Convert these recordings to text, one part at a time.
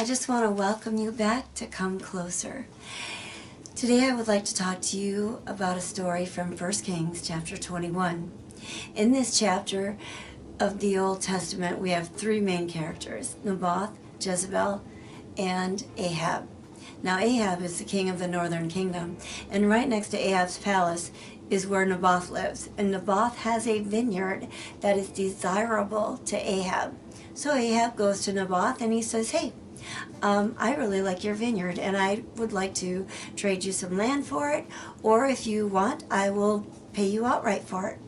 I just want to welcome you back to Come Closer. Today I would like to talk to you about a story from 1 Kings chapter 21. In this chapter of the Old Testament, we have three main characters: Naboth, Jezebel, and Ahab. Now Ahab is the king of the northern kingdom, and right next to Ahab's palace is where Naboth lives. And Naboth has a vineyard that is desirable to Ahab. So Ahab goes to Naboth and he says, "Hey, I really like your vineyard and I would like to trade you some land for it, or if you want, I will pay you outright for it."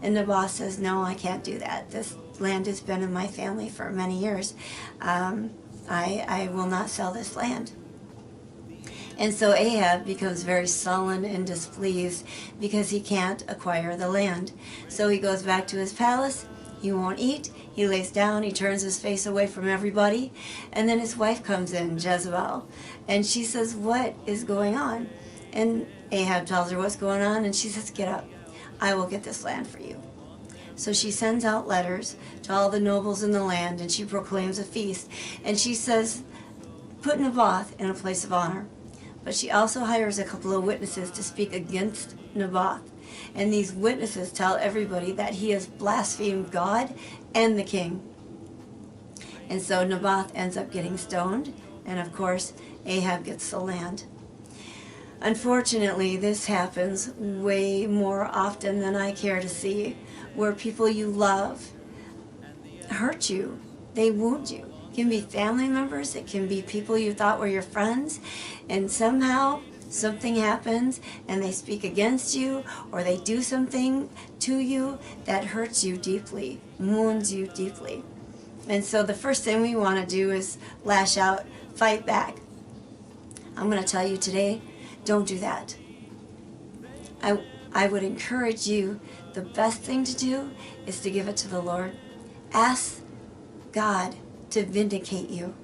And Naboth says, "No, I can't do that. This land has been in my family for many years. I will not sell this land." And so Ahab becomes very sullen and displeased because he can't acquire the land. So he goes back to his palace. He won't eat. He lays down. He turns his face away from everybody. And then his wife comes in, Jezebel, and she says, "What is going on?" And Ahab tells her what's going on, and she says, "Get up. I will get this land for you." So she sends out letters to all the nobles in the land, and she proclaims a feast. And she says, "Put Naboth in a place of honor." But she also hires a couple of witnesses to speak against Naboth. And these witnesses tell everybody that he has blasphemed God and the king. And so Naboth ends up getting stoned, and of course Ahab gets the land. Unfortunately, this happens way more often than I care to see, where people you love hurt you, they wound you. It can be family members, it can be people you thought were your friends, and somehow something happens and they speak against you, or they do something to you that hurts you deeply, wounds you deeply. And so the first thing we want to do is lash out, fight back. I'm going to tell you today, don't do that. I would encourage you, the best thing to do is to give it to the Lord. Ask God to vindicate you.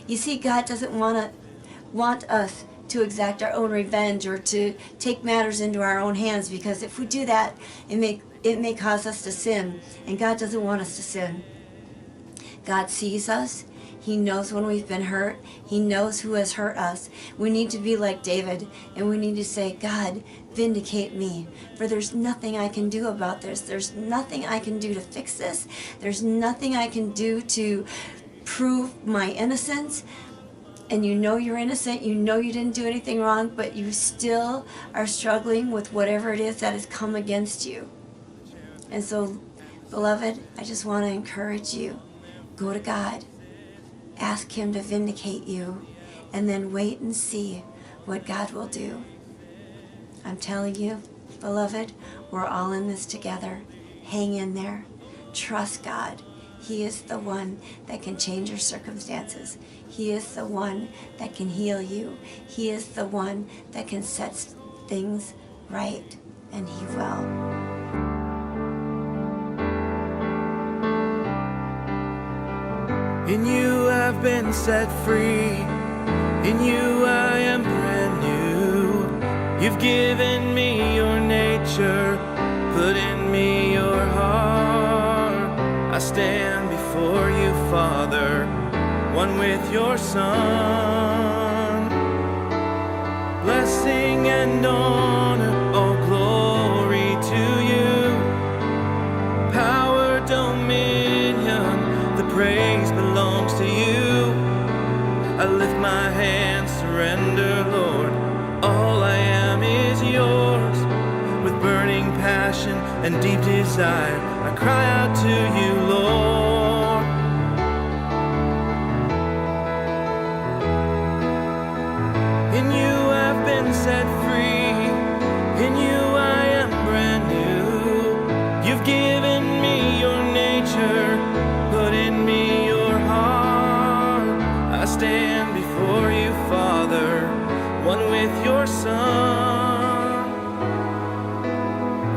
You see, God doesn't want us to exact our own revenge or to take matters into our own hands, because if we do that, it may cause us to sin, and God doesn't want us to sin. God sees us. He knows when we've been hurt. He knows who has hurt us. We need to be like David, and we need to say, "God, vindicate me, for there's nothing I can do about this. There's nothing I can do to fix this. There's nothing I can do to prove my innocence." And you know you're innocent, you know you didn't do anything wrong, but you still are struggling with whatever it is that has come against you. And so, beloved, I just want to encourage you. Go to God. Ask Him to vindicate you, and then wait and see what God will do. I'm telling you, beloved, we're all in this together. Hang in there. Trust God. He is the one that can change your circumstances. He is the one that can heal you. He is the one that can set things right, and He will. In you I've been set free. In you I am brand new. You've given me your nature, put in me your heart. I stand before you, Father, one with your Son. Blessing and honor, all glory to you. Power, dominion, the praise belongs to you. I lift my hands, surrender, Lord. All I am is yours. With burning passion and deep desire, I cry out to you, Lord. In you I've been set free. In you I am brand new. You've given me your nature, put in me your heart. I stand before you, Father, one with your Son.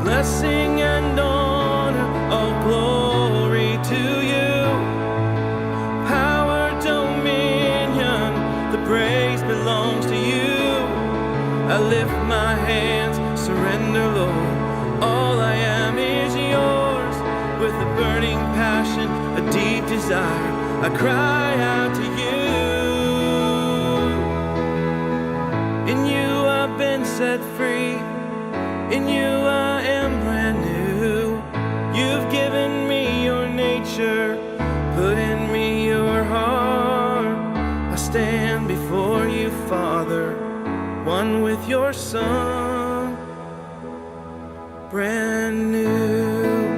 Blessing and honor, all glory to you. Power, dominion, the praise belongs to you. I lift my hands, surrender, Lord. All I am is yours. With a burning passion, a deep desire, I cry out to you. set free. In you I am brand new. You've given me your nature, put in me your heart. I stand before you, Father, one with your Son, brand new.